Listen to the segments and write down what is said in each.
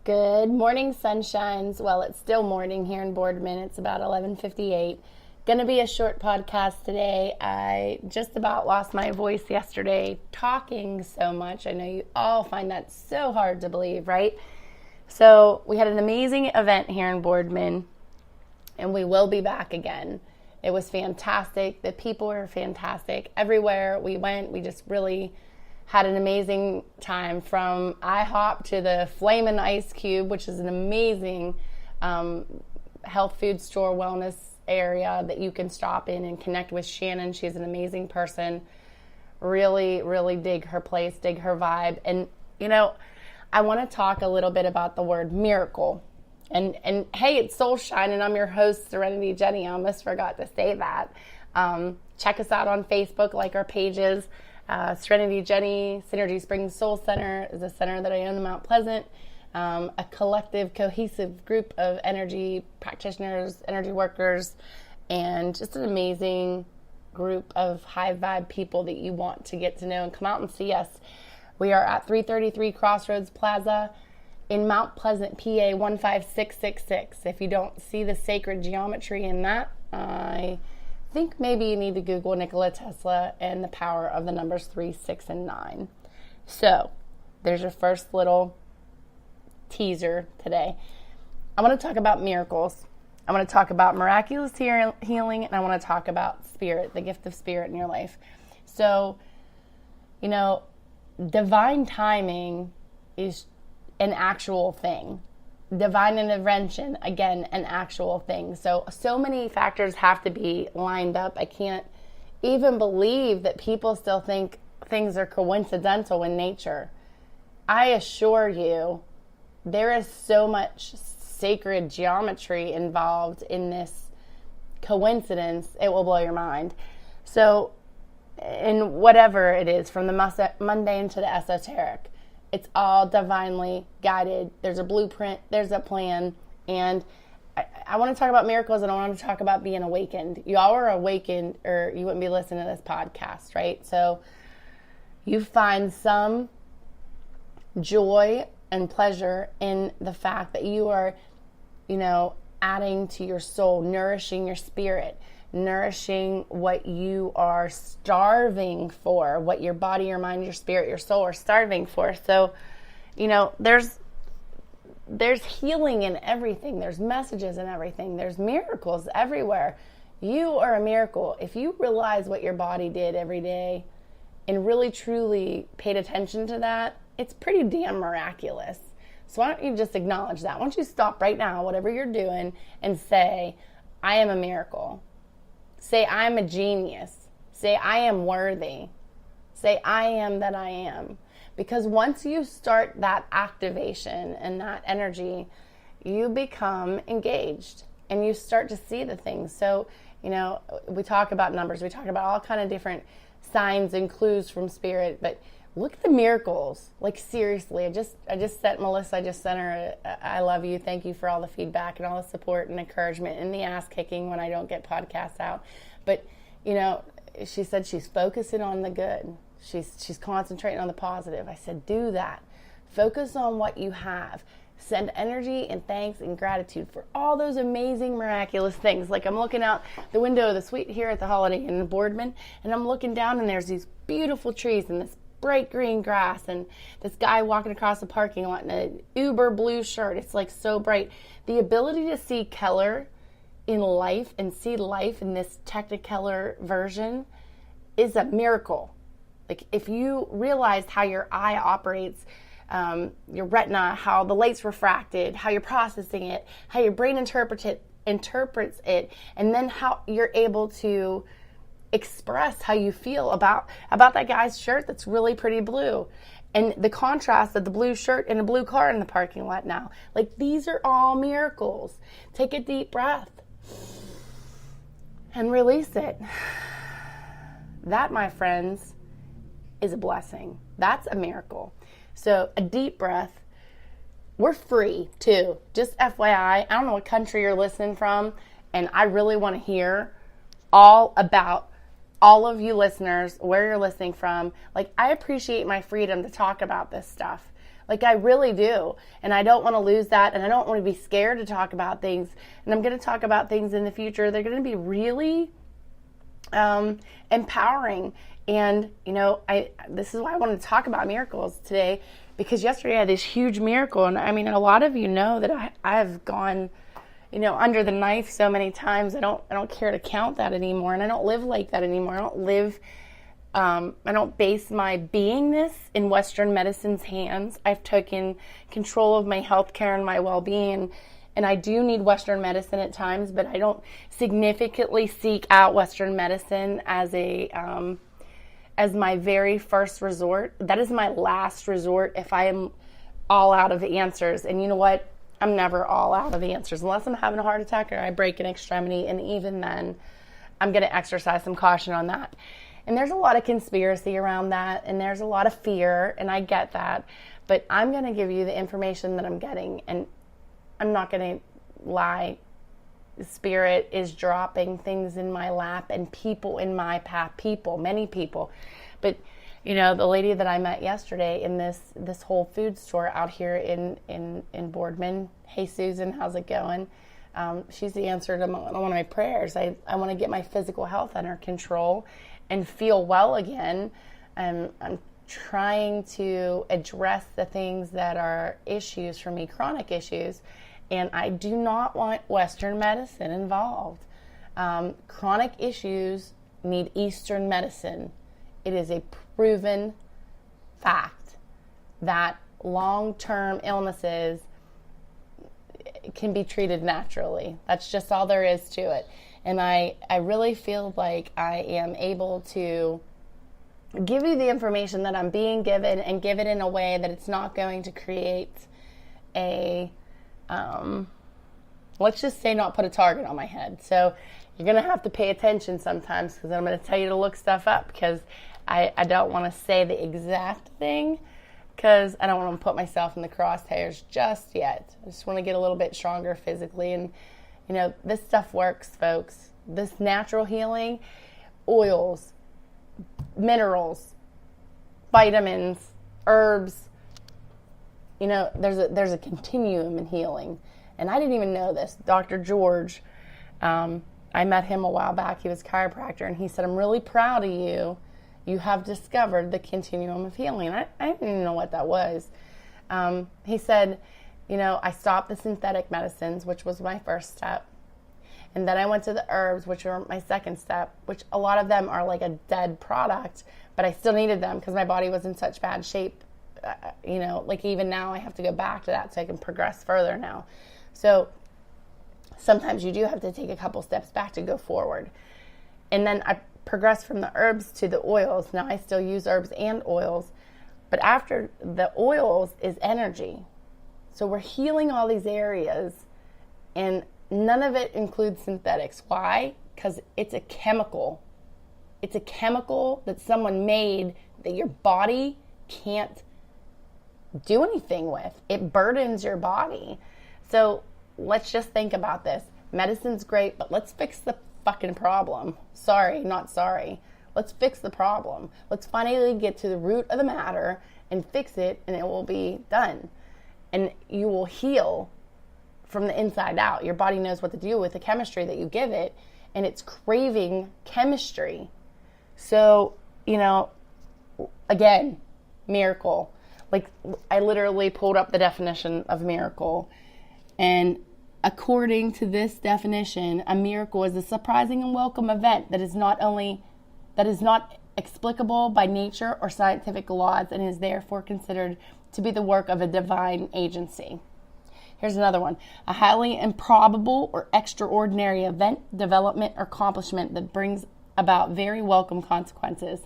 Good morning, sunshines. Well, it's still morning here in Boardman. It's about 11:58. Gonna be a short podcast today. I just about lost my voice yesterday talking so much. I know you all find that so hard to believe, right? So we had an amazing event here in Boardman, and we will be back again. It was fantastic. The people were fantastic. Everywhere we went, we just really had an amazing time, from IHOP to the Flamin' Ice Cube, which is an amazing health food store wellness area that you can stop in and connect with Shannon. She's an amazing person. Really, really dig her place, dig her vibe. And, I want to talk a little bit about the word miracle. And hey, it's Soul Shine, and I'm your host, Serenity Jenny. I almost forgot to say that. Check us out on Facebook, like our pages. Serenity Jenny, Synergy Springs Soul Center is a center that I own in Mount Pleasant. A collective, cohesive group of energy practitioners, energy workers, and just an amazing group of high vibe people that you want to get to know and come out and see us. We are at 333 Crossroads Plaza in Mount Pleasant, PA 15666. If you don't see the sacred geometry in that, I think maybe you need to Google Nikola Tesla and the power of the numbers 3, 6, and 9. So there's your first little teaser today. I want to talk about miracles. I want to talk about miraculous healing, and I want to talk about spirit, the gift of spirit in your life. So, divine timing is an actual thing. Divine intervention, again, an actual thing. So many factors have to be lined up. I can't even believe that people still think things are coincidental in nature. I assure you, there is so much sacred geometry involved in this coincidence, it will blow your mind. So, in whatever it is, from the mundane to the esoteric, it's all divinely guided. There's a blueprint, there's a plan, and I want to talk about miracles, and I want to talk about being awakened. You all are awakened, or you wouldn't be listening to this podcast, right? So you find some joy and pleasure in the fact that you are, adding to your soul, nourishing your spirit, nourishing what you are starving for, what your body, your mind, your spirit, your soul are starving for. So, there's healing in everything. There's messages in everything. There's miracles everywhere. You are a miracle. If you realize what your body did every day and really, truly paid attention to that, it's pretty damn miraculous. So why don't you just acknowledge that? Why don't you stop right now, whatever you're doing, and say, I am a miracle. Say, I am a genius. Say, I am worthy. Say, I am that I am. Because once you start that activation and that energy, you become engaged and you start to see the things. So, we talk about numbers. We talk about all kind of different signs and clues from spirit, but look at the miracles. Like, seriously, I just sent Melissa, I just sent her I love you. Thank you for all the feedback and all the support and encouragement and the ass kicking when I don't get podcasts out. But, she said she's focusing on the good. She's concentrating on the positive. I said, do that. Focus on what you have. Send energy and thanks and gratitude for all those amazing, miraculous things. Like, I'm looking out the window of the suite here at the Holiday Inn in Boardman, and I'm looking down, and there's these beautiful trees and this bright green grass, and this guy walking across the parking lot in an uber blue shirt. It's like so bright. The ability to see color in life and see life in this Technicolor version is a miracle. Like, if you realized how your eye operates, your retina, how the light's refracted, how you're processing it, how your brain interprets it, and then how you're able to express how you feel about that guy's shirt that's really pretty blue, and the contrast of the blue shirt and a blue car in the parking lot now. Like, these are all miracles. Take a deep breath and release it. That, my friends, is a blessing. That's a miracle. So a deep breath. We're free too. Just FYI, I don't know what country you're listening from, and I really want to hear all about all of you listeners, where you're listening from. Like, I appreciate my freedom to talk about this stuff. Like, I really do. And I don't want to lose that. And I don't want to be scared to talk about things. And I'm going to talk about things in the future. They're going to be really empowering. And, this is why I wanted to talk about miracles today, because yesterday I had this huge miracle. And I mean, a lot of you know that I've gone, under the knife so many times. I don't care to count that anymore. And I don't live like that anymore. I don't base my beingness in Western medicine's hands. I've taken control of my health care and my well-being. And I do need Western medicine at times, but I don't significantly seek out Western medicine as my very first resort. That is my last resort if I am all out of answers. And you know what? I'm never all out of answers unless I'm having a heart attack or I break an extremity. And even then, I'm going to exercise some caution on that. And there's a lot of conspiracy around that, and there's a lot of fear, and I get that. But I'm going to give you the information that I'm getting, and I'm not going to lie. Spirit is dropping things in my lap and people in my path, many people. But, the lady that I met yesterday in this Whole Foods store out here in Boardman, hey, Susan, how's it going? She's the answer to one of my prayers. I want to get my physical health under control and feel well again. I'm trying to address the things that are issues for me, chronic issues, and I do not want Western medicine involved. Chronic issues need Eastern medicine. It is a proven fact that long-term illnesses can be treated naturally. That's just all there is to it. And I really feel like I am able to give you the information that I'm being given and give it in a way that it's not going to create a, let's just say, not put a target on my head. So you're going to have to pay attention sometimes, because I'm going to tell you to look stuff up, because I don't want to say the exact thing, because I don't want to put myself in the crosshairs just yet. I just want to get a little bit stronger physically. And this stuff works, folks. This natural healing, oils, minerals, vitamins, herbs, there's a continuum in healing. And I didn't even know this. Dr. George, I met him a while back. He was a chiropractor, and he said, I'm really proud of you. You have discovered the continuum of healing. I didn't even know what that was. He said, I stopped the synthetic medicines, which was my first step. And then I went to the herbs, which were my second step, which a lot of them are like a dead product, but I still needed them because my body was in such bad shape. Like even now I have to go back to that so I can progress further now. So sometimes you do have to take a couple steps back to go forward. And then I progressed from the herbs to the oils. Now I still use herbs and oils, but after the oils is energy. So we're healing all these areas, and none of it includes synthetics. Why? Because it's a chemical. It's a chemical that someone made that your body can't do anything with. It burdens your body. So let's just think about this. Medicine's great, but let's fix the fucking problem. Sorry, not sorry. Let's fix the problem. Let's finally get to the root of the matter and fix it, and it will be done. And you will heal from the inside out. Your body knows what to do with the chemistry that you give it, and it's craving chemistry. So, again, miracle. Like, I literally pulled up the definition of miracle, and according to this definition, a miracle is a surprising and welcome event that is not explicable by nature or scientific laws, and is therefore considered to be the work of a divine agency. Here's another one. A highly improbable or extraordinary event, development, or accomplishment that brings about very welcome consequences.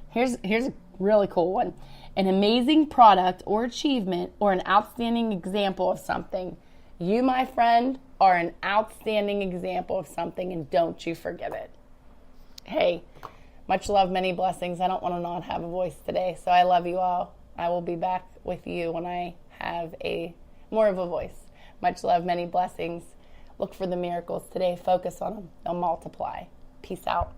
Here's a really cool one. An amazing product or achievement, or an outstanding example of something. You, my friend, are an outstanding example of something, and don't you forget it. Hey, much love, many blessings. I don't want to not have a voice today, so I love you all. I will be back with you when I have more of a voice. Much love, many blessings. Look for the miracles today. Focus on them. They'll multiply. Peace out.